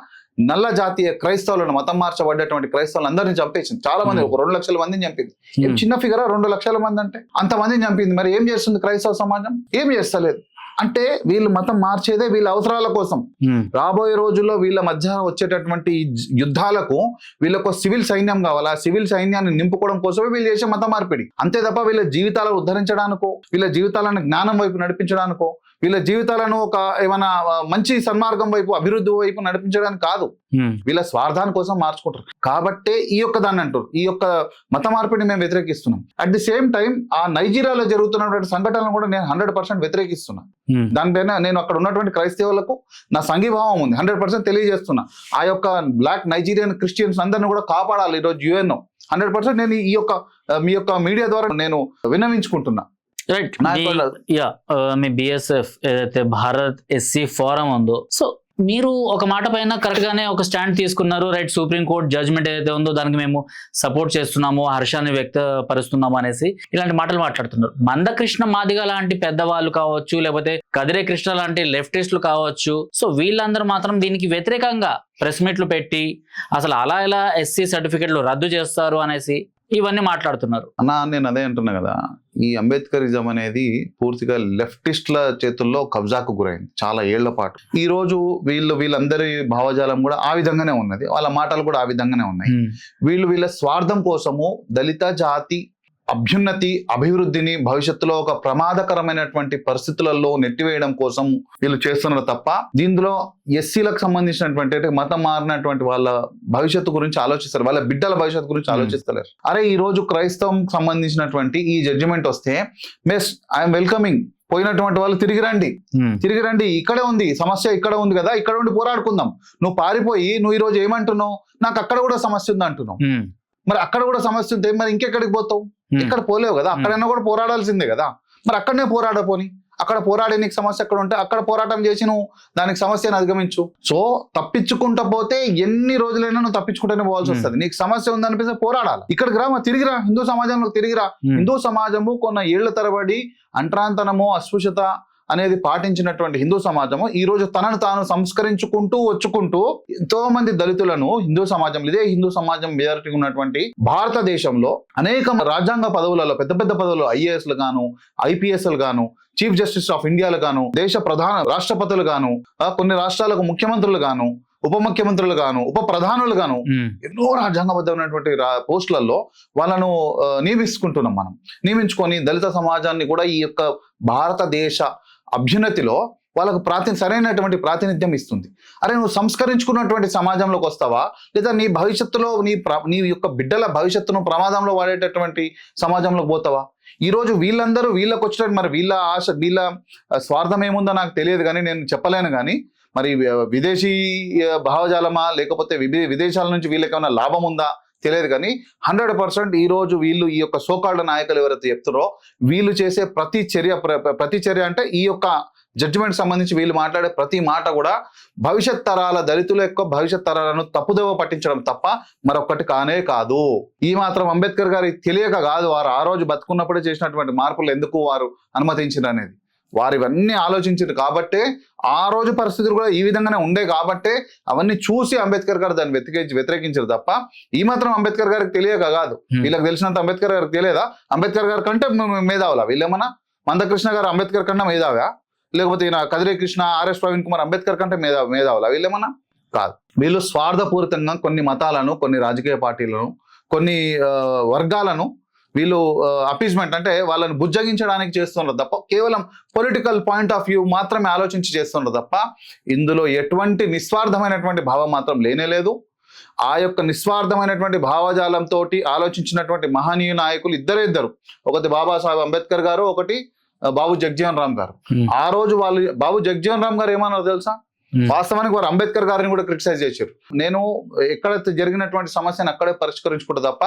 నల్ల జాతీయ క్రైస్తవులను, మతం మార్చబడ్డటువంటి క్రైస్తవులు అందరినీ చంపేసింది. చాలా మంది, ఒక 2 లక్షల మందిని చంపింది. చిన్న ఫిగర్ 2 లక్షల మంది అంటే అంతమందిని చంపింది. మరి ఏం చేస్తుంది క్రైస్తవ సమాజం? ఏం చేస్తలేదు. అంటే వీళ్ళు మతం మార్చేదే వీళ్ళ అవసరాల కోసం. రాబోయే రోజుల్లో వీళ్ళ మధ్య వచ్చేటటువంటి యుద్ధాలకు వీళ్ళకు సివిల్ సైన్యం కావాలి. ఆ సివిల్ సైన్యాన్ని నింపుకోవడం కోసమే వీళ్ళు చేసే మత మార్పిడి. అంతే తప్ప వీళ్ళ జీవితాలను ఉద్ధరించడానికో, వీళ్ళ జీవితాలను జ్ఞానం వైపు నడిపించడానికో, వీళ్ళ జీవితాలను ఒక ఏమైనా మంచి సన్మార్గం వైపు, అభివృద్ధి వైపు నడిపించడానికి కాదు. వీళ్ళ స్వార్థాని కోసం మార్చుకుంటారు. కాబట్టే ఈ యొక్క దాన్ని అంటారు, ఈ యొక్క మత మార్పిడిని మేము వ్యతిరేకిస్తున్నాం. అట్ ది సేమ్ టైం ఆ నైజీరియాలో జరుగుతున్నటువంటి సంఘటనలు కూడా నేను 100% వ్యతిరేకిస్తున్నా. దానిపైన నేను అక్కడ ఉన్నటువంటి క్రైస్తవులకు నా సంఘీభావం ఉంది, 100% తెలియజేస్తున్నా. ఆ యొక్క బ్లాక్ నైజీరియన్ క్రిస్టియన్స్ అందరినీ కూడా కాపాడాలి. ఈరోజు యుఎన్ఓ 100% నేను మీ యొక్క మీడియా ద్వారా నేను విన్నవించుకుంటున్నా. రైట్. మీ BSF ఏదైతే భారత్ ఎస్సీ ఫోరం ఉందో, సో మీరు ఒక మాట పైన కరెక్ట్ గానే ఒక స్టాండ్ తీసుకున్నారు, రైట్, సుప్రీంకోర్టు జడ్జ్మెంట్ ఏదైతే ఉందో దానికి మేము సపోర్ట్ చేస్తున్నాము, హర్షాన్ని వ్యక్తపరుస్తున్నాము అనేసి ఇలాంటి మాటలు మాట్లాడుతున్నారు. మందకృష్ణ మాదిగ లాంటి పెద్దవాళ్ళు కావచ్చు, లేకపోతే కదిరే కృష్ణ లాంటి లెఫ్టిస్టులు కావచ్చు, సో వీళ్ళందరూ మాత్రం దీనికి వ్యతిరేకంగా ప్రెస్ మీట్లు పెట్టి అసలు అలా ఎలా ఎస్సీ సర్టిఫికెట్లు రద్దు చేస్తారు అనేసి ఇవన్నీ మాట్లాడుతున్నారు. అన్నా నేను అదే అంటున్నా కదా, ఈ అంబేద్కరిజం అనేది పూర్తిగా లెఫ్టిస్ట్ల చేతుల్లో కబ్జాకు గురైంది చాలా ఏళ్ల పాటు. ఈ రోజు వీళ్ళందరి భావజాలం కూడా ఆ విధంగానే ఉన్నది, వాళ్ళ మాటలు కూడా ఆ విధంగానే ఉన్నాయి. వీళ్ళ స్వార్థం కోసము దళిత జాతి అభ్యున్నతి అభివృద్ధిని భవిష్యత్తులో ఒక ప్రమాదకరమైనటువంటి పరిస్థితులలో నెట్టివేయడం కోసం వీళ్ళు చేస్తున్నారు తప్ప దీనిలో ఎస్సీలకు సంబంధించినటువంటి అంటే మతం మారినటువంటి వాళ్ళ భవిష్యత్తు గురించి ఆలోచిస్తారు, వాళ్ళ బిడ్డల భవిష్యత్తు గురించి ఆలోచిస్తలేరు. అరే ఈ రోజు క్రైస్తవం సంబంధించినటువంటి ఈ జడ్జిమెంట్ వస్తే మెస్ ఐఎమ్ వెల్కమింగ్, పోయినటువంటి వాళ్ళు తిరిగి రండి, ఇక్కడే ఉంది సమస్య, ఇక్కడ ఉంది కదా, ఇక్కడ ఉండి పోరాడుకుందాం. నువ్వు పారిపోయి నువ్వు ఈ రోజు ఏమంటున్నావు, నాకు అక్కడ కూడా సమస్య ఉంది అంటున్నావు. మరి అక్కడ కూడా సమస్య ఉంటే మరి ఇంకెక్కడికి పోతావు? ఇక్కడ పోలేవు కదా, అక్కడైనా కూడా పోరాడాల్సిందే కదా. మరి అక్కడనే పోరాడపోని, అక్కడ పోరాడే నీకు సమస్య అక్కడ ఉంటే అక్కడ పోరాటం చేసి నువ్వు దానికి సమస్యను అధిగమించు. సో తప్పించుకుంటా పోతే ఎన్ని రోజులైనా నువ్వు తప్పించుకుంటూనే పోవాల్సి వస్తుంది. నీకు సమస్య ఉందనిపిస్తే పోరాడాలి, ఇక్కడికి రా, తిరిగిరా, హిందూ సమాజంలో తిరిగిరా. హిందూ సమాజము కొన్న ఏళ్ల తరబడి అంటరాంతనము అస్పృశ్యత అనేది పాటించినటువంటి హిందూ సమాజము ఈ రోజు తనను తాను సంస్కరించుకుంటూ వచ్చుకుంటూ ఎంతో మంది దళితులను హిందూ సమాజంలో, ఇదే హిందూ సమాజం మెజారిటీ ఉన్నటువంటి భారతదేశంలో అనేక రాజ్యాంగ పదవులలో పెద్ద పెద్ద పదవులు ఐఏఎస్లు గాను, ఐపీఎస్లు గాను, చీఫ్ జస్టిస్ ఆఫ్ ఇండియాలు గాను, దేశ ప్రధాన రాష్ట్రపతులు గాను, కొన్ని రాష్ట్రాలకు ముఖ్యమంత్రులు గాను, ఉప ముఖ్యమంత్రులు గాను, ఉప ప్రధానులు గాను, ఎన్నో రాజ్యాంగబద్ధమైనటువంటి పోస్టులలో వాళ్ళను నియమించుకుంటున్నాం మనం. నియమించుకొని దళిత సమాజాన్ని కూడా ఈ యొక్క భారతదేశ అభ్యున్నతిలో వాళ్ళకు సరైనటువంటి ప్రాతినిధ్యం ఇస్తుంది. అరే నువ్వు సంస్కరించుకున్నటువంటి సమాజంలోకి వస్తావా, లేదా నీ భవిష్యత్తులో నీ యొక్క బిడ్డల భవిష్యత్తును ప్రమాదంలో వాడేటటువంటి సమాజంలోకి పోతావా? ఈ రోజు వీళ్ళందరూ వీళ్ళకి వచ్చినట్టు మరి వీళ్ళ ఆశ, వీళ్ళ స్వార్థం ఏముందో నాకు తెలియదు కానీ నేను చెప్పలేను కానీ మరి విదేశీ భావజాలమా లేకపోతే విదేశాల నుంచి వీళ్ళకి ఏమైనా లాభం ఉందా తెలియదు కానీ 100% ఈ రోజు వీళ్ళు ఈ యొక్క సోకాల్డ్ నాయకులు ఎవరైతే చెప్తారో వీళ్ళు చేసే ప్రతి చర్య అంటే ఈ యొక్క జడ్జిమెంట్ సంబంధించి వీళ్ళు మాట్లాడే ప్రతి మాట కూడా భవిష్యత్ తరాల దళితుల యొక్క భవిష్యత్ తరాలను తప్పుదోవ పట్టించడం తప్ప మరొకటి కానే కాదు. ఈ మాత్రం అంబేద్కర్ గారి తెలియక కాదు, వారు ఆ రోజు బతుకున్నప్పుడే చేసినటువంటి మార్పులు ఎందుకు వారు అనుమతించారు అనేది వారు ఇవన్నీ ఆలోచించారు కాబట్టే ఆ రోజు పరిస్థితులు కూడా ఈ విధంగానే ఉండే కాబట్టే అవన్నీ చూసి అంబేద్కర్ గారు దాన్ని వ్యతిరేకించారు తప్ప ఈ మాత్రం అంబేద్కర్ గారికి తెలియక కాదు. వీళ్ళకి తెలిసినంత అంబేద్కర్ గారికి తెలియదా? అంబేద్కర్ గారి కంటే మేధావులా వీళ్ళేమన్నా? మందకృష్ణ గారు అంబేద్కర్ కన్నా మేధావా? లేకపోతే ఈయన కదిరే కృష్ణ, ఆర్ఎస్ ప్రవీణ్ కుమార్ అంబేద్కర్ కంటే మేధావులా వీళ్ళేమన్నా? కాదు. వీళ్ళు స్వార్థపూరితంగా కొన్ని మతాలను, కొన్ని రాజకీయ పార్టీలను, కొన్ని వర్గాలను వీళ్ళు అపీజ్మెంట్ అంటే వాళ్ళని బుజ్జగించడానికి చేస్తున్నారు తప్ప కేవలం పొలిటికల్ పాయింట్ ఆఫ్ వ్యూ మాత్రమే ఆలోచించి చేస్తున్నారు తప్ప ఇందులో ఎటువంటి నిస్వార్థమైనటువంటి భావం మాత్రం లేనేలేదు. ఆ యొక్క నిస్వార్థమైనటువంటి భావజాలంతో ఆలోచించినటువంటి మహనీయ నాయకులు ఇద్దరు, ఒకటి బాబాసాహెబ్ అంబేద్కర్ గారు, ఒకటి బాబు జగజ్జీవన్ రామ్ గారు. ఆ రోజు వాళ్ళు బాబు జగజ్జీవన్ రామ్ గారు ఏమన్నారు తెలుసా? వాస్తవానికి వారు అంబేద్కర్ గారిని కూడా క్రిటిసైజ్ చేశారు. నేను ఎక్కడైతే జరిగినటువంటి సమస్యను అక్కడే పరిష్కరించుకుంటా తప్ప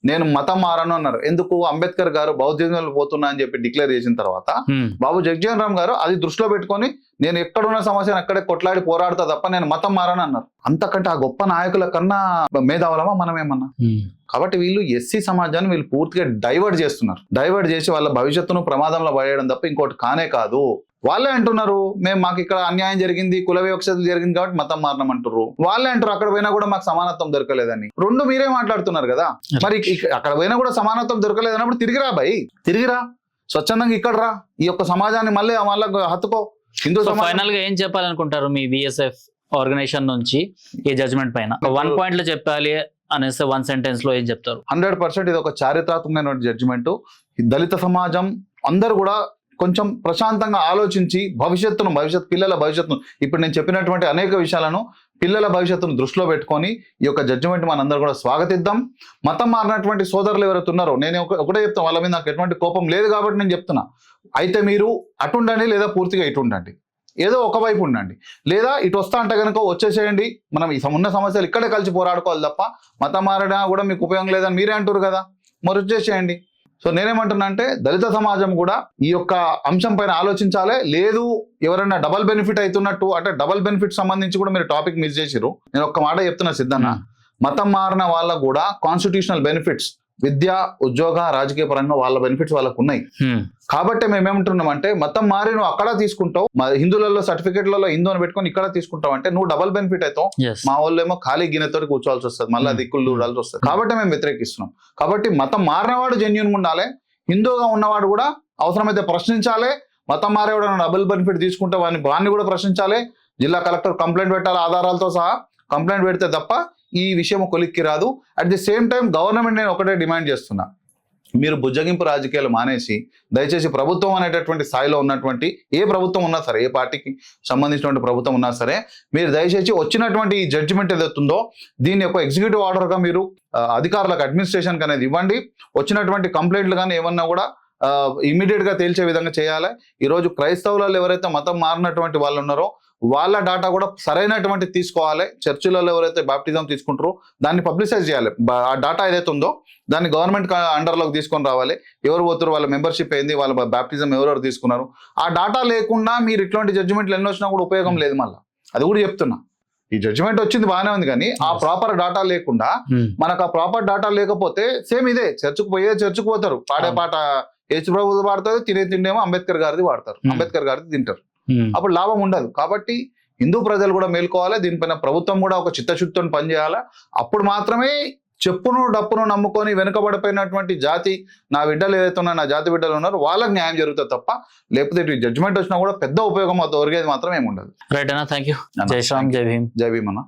నేను మతం మారను అన్నారు. ఎందుకు? అంబేద్కర్ గారు బౌద్ధిజంలో పోతున్నా అని చెప్పి డిక్లేర్ చేసిన తర్వాత బాబు జగజ్జీవన్ రామ్ గారు అది దృష్టిలో పెట్టుకొని నేను ఎక్కడున్న సమస్యను అక్కడే కొట్లాడి పోరాడతా తప్ప నేను మతం మారను అన్నారు. అంతకంటే ఆ గొప్ప నాయకుల కన్నా మేధావులమా మనమేమన్నా? కాబట్టి వీళ్ళు ఎస్సీ సమాజాన్ని వీళ్ళు పూర్తిగా డైవర్ట్ చేస్తున్నారు. డైవర్ట్ చేసి వాళ్ళ భవిష్యత్తును ప్రమాదంలో పడేయడం తప్ప ఇంకోటి కానే కాదు. వాళ్ళే అంటున్నారు మాకు ఇక్కడ అన్యాయం జరిగింది, కుల వివక్షత జరిగింది కాబట్టి మతం మారణం అంటారు. వాళ్ళే అంటారు అక్కడ పోయినా కూడా మాకు సమానత్వం దొరకలేదని. రెండు మీరే మాట్లాడుతున్నారు కదా. మరి అక్కడ పోయినా కూడా సమానత్వం దొరకలేదు అన్నప్పుడు తిరిగిరా భయ్, తిరిగిరా, స్వచ్ఛందంగా ఇక్కడ రా, ఈ యొక్క సమాజాన్ని మళ్ళీ హత్తుకో. హిందూ ఫైనల్ గా ఏం చెప్పాలనుకుంటారు మీ బిఎస్ఎఫ్ ఆర్గనైజేషన్ నుంచి ఈ జడ్జ్మెంట్ పైన? 1 point లో చెప్పాలి అనేసి 1 sentence లో ఏం చెప్తారు? 100% ఇది ఒక చారిత్రాత్మకమైన జడ్జిమెంట్. దళిత సమాజం అందరూ కూడా కొంచెం ప్రశాంతంగా ఆలోచించి పిల్లల భవిష్యత్తును, ఇప్పుడు నేను చెప్పినటువంటి అనేక విషయాలను పిల్లల భవిష్యత్తును దృష్టిలో పెట్టుకొని ఈ యొక్క జడ్జిమెంట్ మనందరూ కూడా స్వాగతిద్దాం. మతం మారినటువంటి సోదరులు ఎవరైతే ఉన్నారో నేను ఒకటే చెప్తాను, వాళ్ళ మీద నాకు ఎటువంటి కోపం లేదు కాబట్టి నేను చెప్తున్నా, అయితే మీరు అటు ఉండండి లేదా పూర్తిగా ఇటు ఉండండి, ఏదో ఒకవైపు ఉండండి, లేదా ఇటు వస్తా అంటే కనుక వచ్చేసేయండి. మనం ఈ ఉన్న సమస్యలు ఇక్కడే కలిసి పోరాడుకోవాలి తప్ప మతం మారడా కూడా మీకు ఉపయోగం లేదని మీరే అంటారు కదా, మరి వచ్చేసేయండి. సో నేనేమంటున్నా అంటే దళిత సమాజం కూడా ఈ యొక్క అంశం పైన ఆలోచించాలి. లేదు ఎవరైనా డబల్ బెనిఫిట్ అవుతున్నట్టు అంటే డబల్ బెనిఫిట్ సంబంధించి కూడా మీరు టాపిక్ మిస్ చేసిరు. నేను ఒక్క మాట చెప్తున్నా సిద్ధన్న, మతం మారిన వాళ్ళకు కూడా కాన్స్టిట్యూషనల్ బెనిఫిట్స్ విద్య, ఉద్యోగ, రాజకీయ పరంగా వాళ్ళ బెనిఫిట్స్ వాళ్ళకు ఉన్నాయి. కాబట్టి మేము ఏమంటున్నాం అంటే మతం మారి నువ్వు అక్కడ తీసుకుంటావు, హిందువులలో సర్టిఫికేట్లలో హిందూ అని పెట్టుకొని ఇక్కడ తీసుకుంటావు అంటే నువ్వు డబల్ బెనిఫిట్ అవుతావు. మా వాళ్ళు ఏమో ఖాళీ గిన్నెతో కూర్చోవాల్సి వస్తుంది, మళ్ళీ దిక్కులు చూడాల్సి వస్తుంది. కాబట్టి మేము వ్యతిరేకిస్తున్నాం. కాబట్టి మతం మారినవాడు జెన్యూన్గా ఉండాలి, హిందూగా ఉన్నవాడు కూడా అవసరమైతే ప్రశ్నించాలి. మతం మారేవాడు డబుల్ బెనిఫిట్ తీసుకుంటే వాడిని కూడా ప్రశ్నించాలి. జిల్లా కలెక్టర్ కంప్లైంట్ పెట్టాలి, ఆధారాలతో సహా కంప్లైంట్ పెడితే తప్ప ఈ విషయం కొలిక్కి రాదు. At the same time government నేను ఒకటే డిమాండ్ చేస్తున్నా, మీరు బుజ్జగింపు రాజకీయాలు మానేసి దయచేసి ప్రభుత్వం అనేటటువంటి స్థాయిలో ఉన్నటువంటి ఏ ప్రభుత్వం ఉన్నా సరే, ఏ పార్టీకి సంబంధించినటువంటి ప్రభుత్వం ఉన్నా సరే, మీరు దయచేసి వచ్చినటువంటి ఈ జడ్జిమెంట్ ఏదైతుందో దీన్ని ఒక ఎగ్జిక్యూటివ్ ఆర్డర్గా మీరు అధికారులకు అడ్మినిస్ట్రేషన్కి అనేది ఇవ్వండి. వచ్చినటువంటి కంప్లైంట్లు కానీ ఏమన్నా కూడా ఇమీడియట్ గా తేల్చే విధంగా చేయాలి. ఈరోజు క్రైస్తవులలో ఎవరైతే మతం మారినటువంటి వాళ్ళు ఉన్నారో వాళ్ళ డాటా కూడా సరైనటువంటి తీసుకోవాలి. చర్చిలలో ఎవరైతే బాప్టిజం తీసుకుంటారో దాన్ని పబ్లిసైజ్ చేయాలి. ఆ డాటా ఏదైతే ఉందో దాన్ని గవర్నమెంట్ అండర్లోకి తీసుకొని రావాలి. ఎవరు పోతారు, వాళ్ళ మెంబర్షిప్ ఏంది, వాళ్ళ బాప్టిజం ఎవరెవరు తీసుకున్నారు, ఆ డాటా లేకుండా మీరు ఇట్లాంటి జడ్జిమెంట్లు ఎన్ని వచ్చినా కూడా ఉపయోగం లేదు. మళ్ళీ అది కూడా చెప్తున్నా, ఈ జడ్జిమెంట్ వచ్చింది బాగానే ఉంది కానీ ఆ ప్రాపర్ డాటా లేకుండా, మనకు ఆ ప్రాపర్ డాటా లేకపోతే సేమ్ ఇదే చర్చకు పోతారు, పాడే పాట యేసు ప్రభువు పాడతారు, తినే తిండేమో అంబేద్కర్ గారిది వాడతారు, అంబేద్కర్ గారిది తింటారు. అప్పుడు లాభం ఉండదు. కాబట్టి హిందూ ప్రజలు కూడా మేల్కోవాలి, దీనిపైన ప్రభుత్వం కూడా ఒక చిత్తశుద్ధితో పనిచేయాలి. అప్పుడు మాత్రమే చెప్పును డప్పును నమ్ముకొని వెనుకబడిపోయినటువంటి జాతి నా బిడ్డలు ఏదైతే ఉన్నారో, నా జాతి బిడ్డలు ఉన్నారో వాళ్ళకి న్యాయం జరుగుతుంది తప్ప, లేకపోతే జడ్జిమెంట్ వచ్చినా కూడా పెద్ద ఉపయోగం ఒరిగేది మాత్రం ఏమి ఉండదు. రైట్ అన్న, థ్యాంక్ యూ. జై శ్రీరామ్, జై భీమ్. జై భీమ్ అన్న.